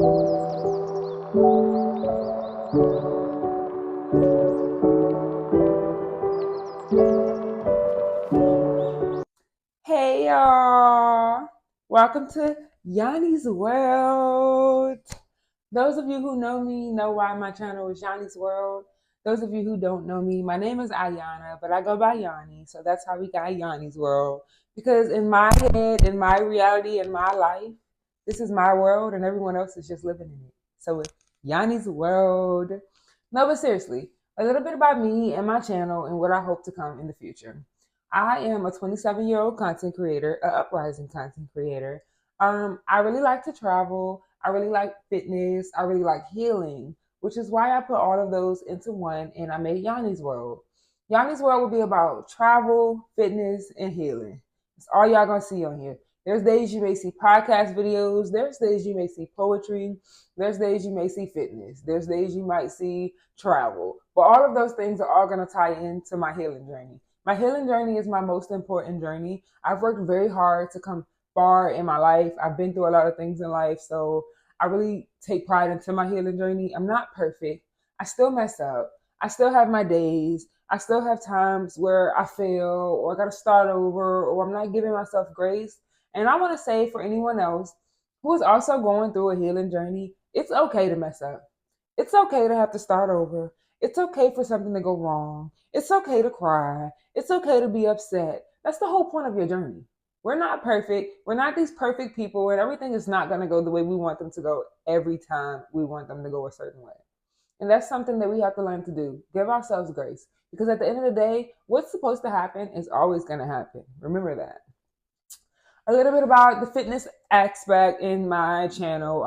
Hey y'all, welcome to Yanni's World. Those of you who know me know why my channel is Yanni's World. Those of you who don't know me, my name is Ayana, but I go by Yanni, so that's how we got Yanni's World. Because in my head, in my reality, in my life, this is my world and everyone else is just living in it. So it's Yanni's World. No, but seriously, a little bit about me and my channel and what I hope to come in the future. I am a 27-year-old content creator, an uprising content creator. I really like to travel. I really like fitness. I really like healing, which is why I put all of those into one and I made Yanni's World. Yanni's World will be about travel, fitness, and healing. It's all y'all gonna see on here. There's days you may see podcast videos. There's days you may see poetry. There's days you may see fitness. There's days you might see travel. But all of those things are all gonna tie into my healing journey. My healing journey is my most important journey. I've worked very hard to come far in my life. I've been through a lot of things in life, so I really take pride into my healing journey. I'm not perfect. I still mess up. I still have my days. I still have times where I fail or I got to start over or I'm not giving myself grace. And I want to say for anyone else who is also going through a healing journey, it's okay to mess up. It's okay to have to start over. It's okay for something to go wrong. It's okay to cry. It's okay to be upset. That's the whole point of your journey. We're not perfect. We're not these perfect people, and everything is not going to go the way we want them to go every time we want them to go a certain way. And that's something that we have to learn to do. Give ourselves grace. Because at the end of the day, what's supposed to happen is always going to happen. Remember that. A little bit about the fitness aspect in my channel.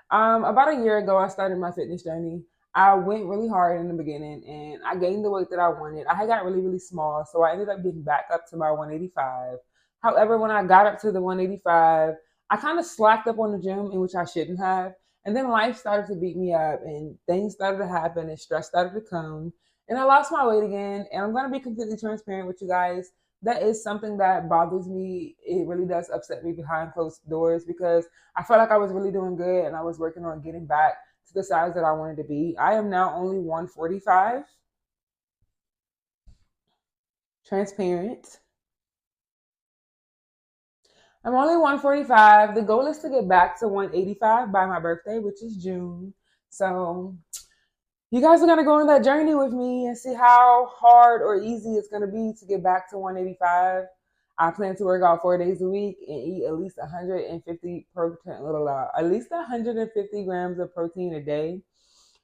About a year ago, I started my fitness journey. I went really hard in the beginning and I gained the weight that I wanted. I had got really, really small, so I ended up getting back up to my 185. However, when I got up to the 185, I kind of slacked up on the gym, in which I shouldn't have. And then life started to beat me up and things started to happen and stress started to come. And I lost my weight again. And I'm going to be completely transparent with you guys. That is something that bothers me. It really does upset me behind closed doors because I felt like I was really doing good and I was working on getting back to the size that I wanted to be. I am now only 145. Transparent. I'm only 145. The goal is to get back to 185 by my birthday, which is June. So you guys are going to go on that journey with me and see how hard or easy it's going to be to get back to 185. I plan to work out 4 days a week and eat at least 150 at least 150 grams of protein a day.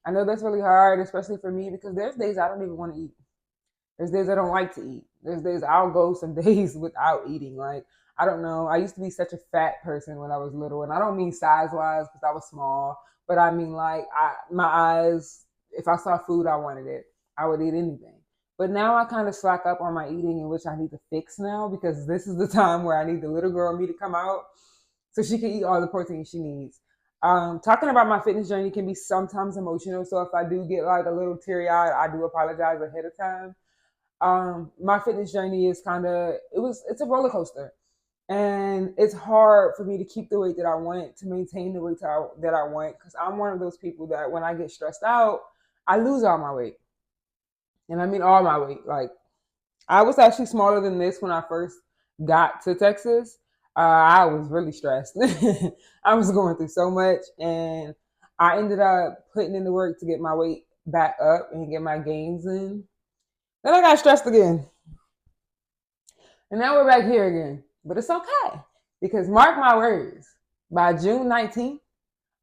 I know that's really hard, especially for me, because there's days I don't even want to eat. There's days I don't like to eat. There's days I'll go some days without eating. Like, I don't know. I used to be such a fat person when I was little, and I don't mean size wise because I was small, but I mean like my eyes. If I saw food, I wanted it. I would eat anything. But now I kind of slack up on my eating, in which I need to fix now because this is the time where I need the little girl in me to come out so she can eat all the protein she needs. Talking about my fitness journey can be sometimes emotional. So if I do get like a little teary eyed, I do apologize ahead of time. My fitness journey is it's a roller coaster. And it's hard for me to keep the weight that I want, to maintain the weight that I want, because I'm one of those people that when I get stressed out, I lose all my weight. And I mean all my weight. Like, I was actually smaller than this when I first got to Texas. I was really stressed. I was going through so much, and I ended up putting in the work to get my weight back up and get my gains in. Then I got stressed again, and now we're back here again. But it's okay because mark my words, by June 19th,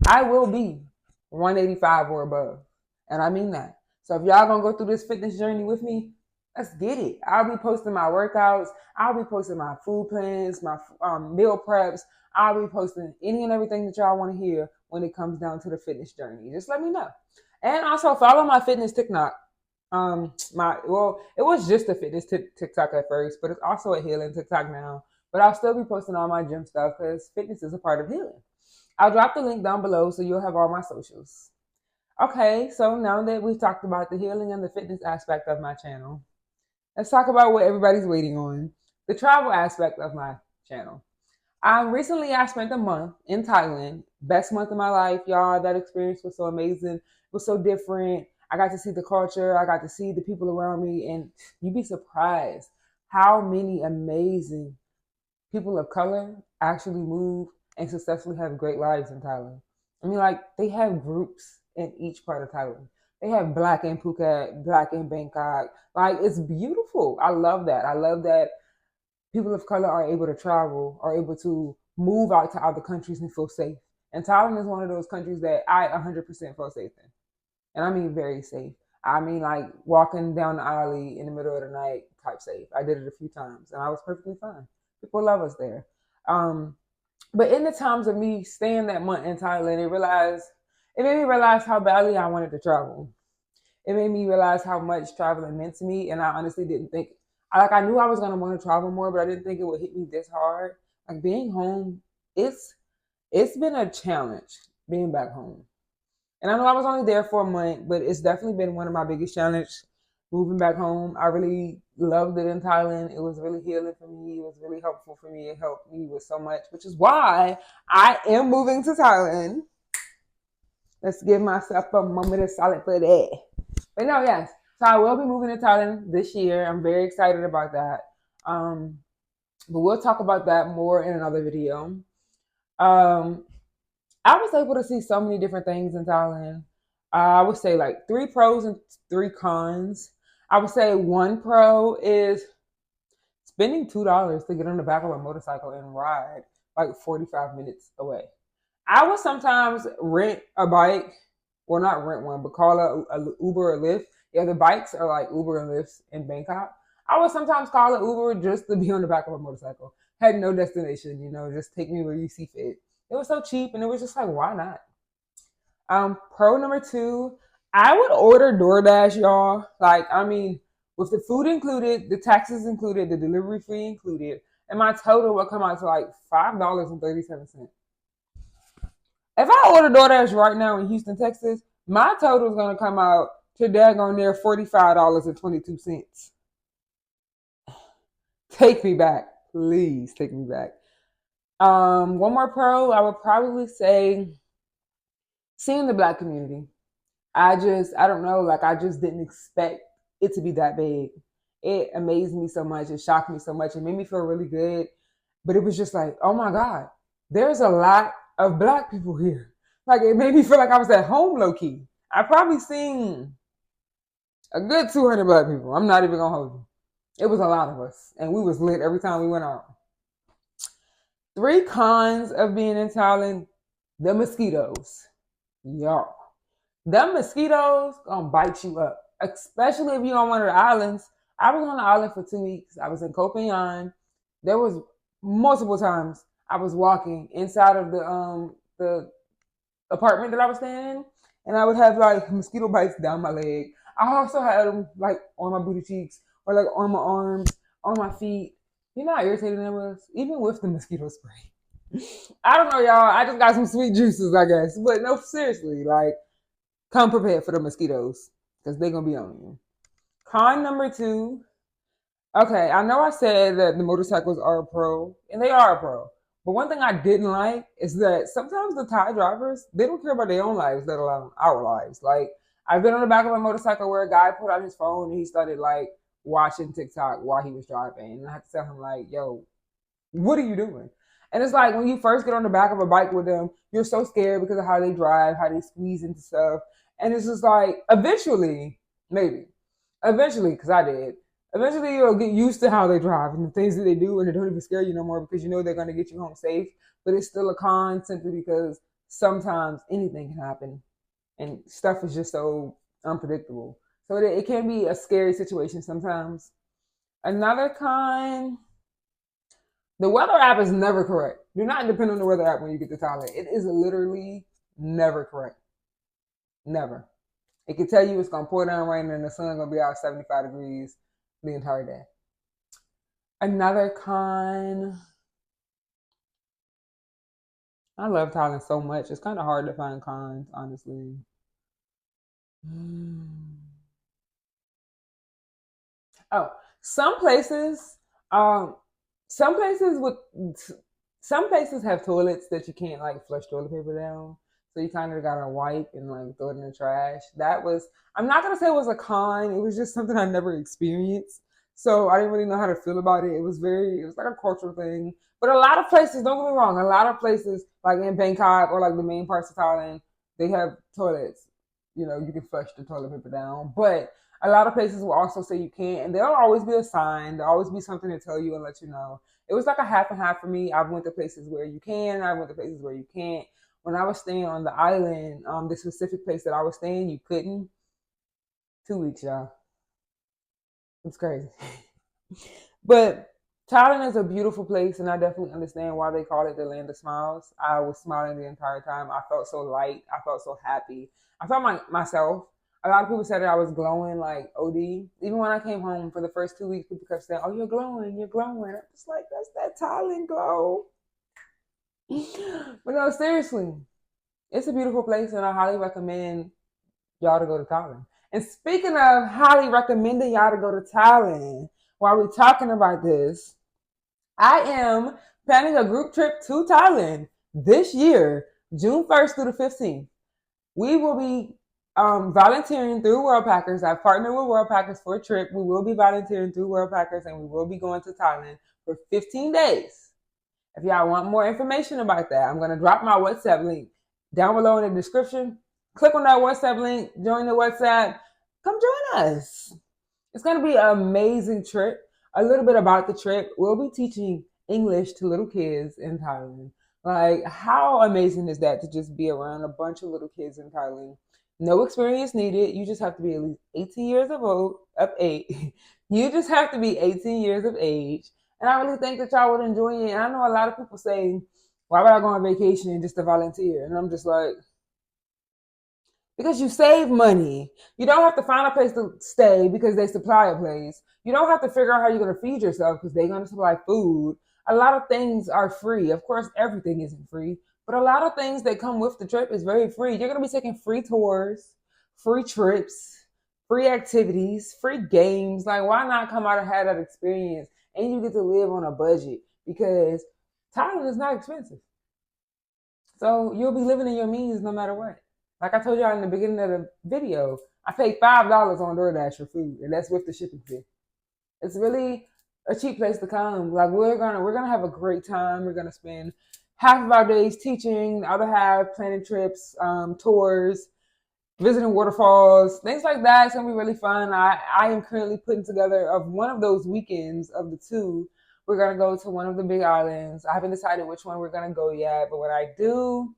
I will be 185 or above, and I mean that. So if y'all gonna go through this fitness journey with me, let's get it. I'll be posting my workouts. I'll be posting my food plans, my meal preps. I'll be posting any and everything that y'all want to hear when it comes down to the fitness journey. Just let me know. And also follow my fitness TikTok. It was just a fitness TikTok at first, but it's also a healing TikTok now. But I'll still be posting all my gym stuff because fitness is a part of healing. I'll drop the link down below so you'll have all my socials. Okay, so now that we've talked about the healing and the fitness aspect of my channel, let's talk about what everybody's waiting on, the travel aspect of my channel. I spent a month in Thailand. Best month of my life, y'all. That experience was so amazing. It was so different. I got to see the culture. I got to see the people around me, and you'd be surprised how many amazing people of color actually move and successfully have great lives in Thailand. I mean, like they have groups in each part of Thailand. They have black in Phuket, black in Bangkok. Like it's beautiful. I love that. I love that people of color are able to travel, are able to move out to other countries and feel safe. And Thailand is one of those countries that I 100% feel safe in. And I mean very safe. I mean like walking down the alley in the middle of the night type safe. I did it a few times and I was perfectly fine. People love us there. Um, but in the times of me staying that month in Thailand, it made me realize how badly I wanted to travel. It made me realize how much traveling meant to me, and I honestly didn't think. I knew I was gonna want to travel more, but I didn't think it would hit me this hard. Like being home, it's it's been a challenge being back home. And I know I was only there for a month, but it's definitely been one of my biggest challenges moving back home. I really loved it in Thailand. It was really healing for me. It was really helpful for me. It helped me with so much, which is why I am moving to Thailand. Let's give myself a moment of silence for that. But no, yes. So I will be moving to Thailand this year. I'm very excited about that. Um, but we'll talk about that more in another video. Um, I was able to see so many different things in Thailand. I would say like three pros and three cons. I would say one pro is spending $2 to get on the back of a motorcycle and ride like 45 minutes away. I would sometimes rent a bike, well, not rent one, but call a Uber or Lyft. Yeah, the bikes are like Uber and Lyfts in Bangkok. I would sometimes call an Uber just to be on the back of a motorcycle. Had no destination, just take me where you see fit. It was so cheap, and it was just like, why not? Pro number two, I would order DoorDash, y'all. Like, I mean, with the food included, the taxes included, the delivery fee included, and my total would come out to like $5.37. If I order DoorDash right now in Houston, Texas, my total is gonna come out to daggone near $45.22. Take me back, please take me back. One more pro, I would probably say seeing the black community. I don't know, like I just didn't expect it to be that big. It amazed me so much, it shocked me so much, it made me feel really good. But it was just like, oh my God, there's a lot of black people here. Like it made me feel like I was at home low key. I probably seen a good 200 black people. I'm not even gonna hold you. It was a lot of us, and we was lit every time we went out. Three cons of being in Thailand: the mosquitoes, y'all. Them mosquitoes gonna bite you up, especially if you're on one of the islands. I was on the island for 2 weeks. I was in Koh Phangan. There was multiple times I was walking inside of the apartment that I was staying in, and I would have like mosquito bites down my leg. I also had them like on my booty cheeks or like on my arms, on my feet. You know how irritating that was, even with the mosquito spray. I don't know, y'all. I just got some sweet juices, I guess. But no, seriously, like come prepared for the mosquitoes because they're gonna be on you. Con number two. Okay, I know I said that the motorcycles are a pro, and they are a pro. But one thing I didn't like is that sometimes the Thai drivers they don't care about their own lives, let alone our lives. Like I've been on the back of a motorcycle where a guy put out his phone and he started like watching TikTok while he was driving, and I had to tell him like, "Yo, what are you doing?" And it's like when you first get on the back of a bike with them, you're so scared because of how they drive, how they squeeze into stuff. And it's just like eventually, maybe, eventually, because I did, eventually you'll get used to how they drive and the things that they do, and they don't even scare you no more because you know they're going to get you home safe. But it's still a con simply because sometimes anything can happen and stuff is just so unpredictable. So it can be a scary situation sometimes. Another con, the weather app is never correct. Do not depend on the weather app when you get to Thailand. It is literally never correct. Never. It can tell you it's gonna pour down rain and the sun's gonna be out 75 degrees the entire day. Another con. I love Thailand so much. It's kind of hard to find cons, honestly. Oh, some places, um, some places with Some places have toilets that you can't like flush toilet paper down. So you kind of gotta wipe and like throw it in the trash. That was, I'm not gonna say it was a con. It was just something I never experienced. So I didn't really know how to feel about it. It was like a cultural thing. But a lot of places, don't get me wrong, a lot of places like in Bangkok or like the main parts of Thailand, they have toilets. You know, you can flush the toilet paper down. But a lot of places will also say you can't, and there'll always be a sign. There'll always be something to tell you and let you know. It was like a half and half for me. I went to places where you can, I went to places where you can't. When I was staying on the island, the specific place that I was staying, you couldn't. 2 weeks, y'all. It's crazy. But Thailand is a beautiful place, and I definitely understand why they call it the land of smiles. I was smiling the entire time. I felt so light. I felt so happy. I felt myself. A lot of people said that I was glowing like OD. Even when I came home for the first 2 weeks, people kept saying, "Oh, you're glowing, you're glowing." I'm just like, that's that Thailand glow. But no, seriously, it's a beautiful place, and I highly recommend y'all to go to Thailand. And speaking of highly recommending y'all to go to Thailand, while we're talking about this, I am planning a group trip to Thailand this year, June 1st through the 15th. We will be volunteering through World Packers. I've partnered with World Packers for a trip. We will be volunteering through World Packers, and we will be going to Thailand for 15 days. If y'all want more information about that, I'm going to drop my WhatsApp link down below in the description. Click on that WhatsApp link, join the WhatsApp, come join us. It's going to be an amazing trip. A little bit about the trip. We'll be teaching English to little kids in Thailand. Like, how amazing is that to just be around a bunch of little kids in Thailand? No experience needed. You just have to be at least 18 years of age. You just have to be 18 years of age. And I really think that y'all would enjoy it. And I know a lot of people say, why would I go on vacation just to volunteer? And I'm just like, because you save money. You don't have to find a place to stay because they supply a place. You don't have to figure out how you're going to feed yourself because they're going to supply food. A lot of things are free. Of course, everything isn't free, but a lot of things that come with the trip is very free. You're going to be taking free tours, free trips, free activities, free games. Like, why not come out and have that experience? And you get to live on a budget because Thailand is not expensive. So you'll be living in your means no matter what. Like I told y'all in the beginning of the video, I paid $5 on DoorDash for food, and that's with the shipping fee. It's really a cheap place to come. Like we're gonna have a great time. We're gonna spend half of our days teaching, the other half planning trips, tours, visiting waterfalls, things like that. It's gonna be really fun. I am currently putting together of one of those weekends of the two. We're gonna go to one of the big islands. I haven't decided which one we're gonna go yet, but when I do,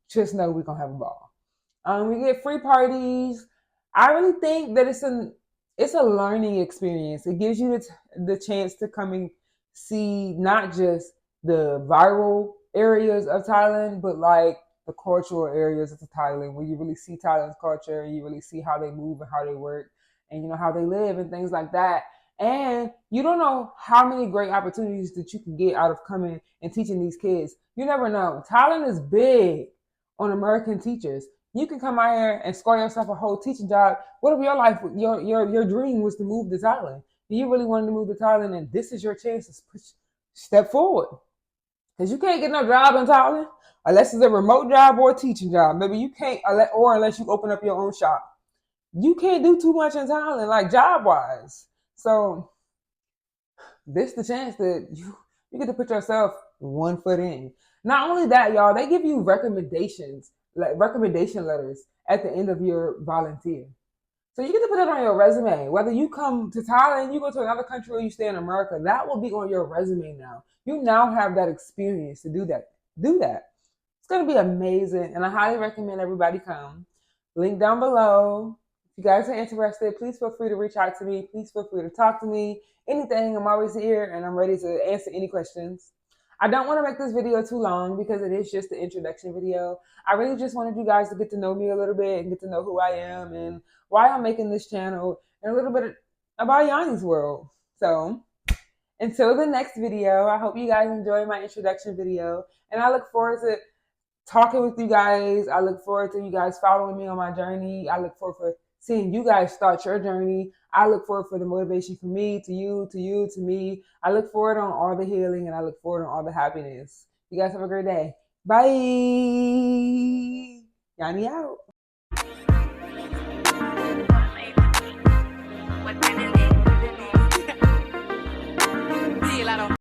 just know we're gonna have a ball. We get free parties. I really think that it's a learning experience. It gives you the chance to come and see not just the viral areas of Thailand, but like the cultural areas of Thailand, where you really see Thailand's culture and you really see how they move and how they work and you know how they live and things like that. And you don't know how many great opportunities that you can get out of coming and teaching these kids. You never know. Thailand is big on American teachers. You can come out here and score yourself a whole teaching job. What if your life, your dream was to move to Thailand? You really wanted to move to Thailand, and this is your chance to push, step forward. Because you can't get no job in Thailand unless it's a remote job or a teaching job. Maybe you can't, or unless you open up your own shop. You can't do too much in Thailand, like job wise. So this the chance that you get to put yourself one foot in. Not only that, y'all, they give you recommendations, like recommendation letters at the end of your volunteer. So you get to put it on your resume. Whether you come to Thailand, you go to another country, or you stay in America, that will be on your resume now. You now have that experience to do that. Do that. It's gonna be amazing, and I highly recommend everybody come. Link down below. If you guys are interested, please feel free to reach out to me. Please feel free to talk to me. Anything, I'm always here, and I'm ready to answer any questions. I don't want to make this video too long because it is just the introduction video. I really just wanted you guys to get to know me a little bit and get to know who I am and why I'm making this channel and a little bit about Yanni's world. So until the next video, I hope you guys enjoy my introduction video, and I look forward to talking with you guys. I look forward to you guys following me on my journey. I look forward for seeing you guys start your journey. I look forward for the motivation from me to you, to you, to me. I look forward on all the healing, and I look forward on all the happiness. You guys have a great day. Bye. Yanni out.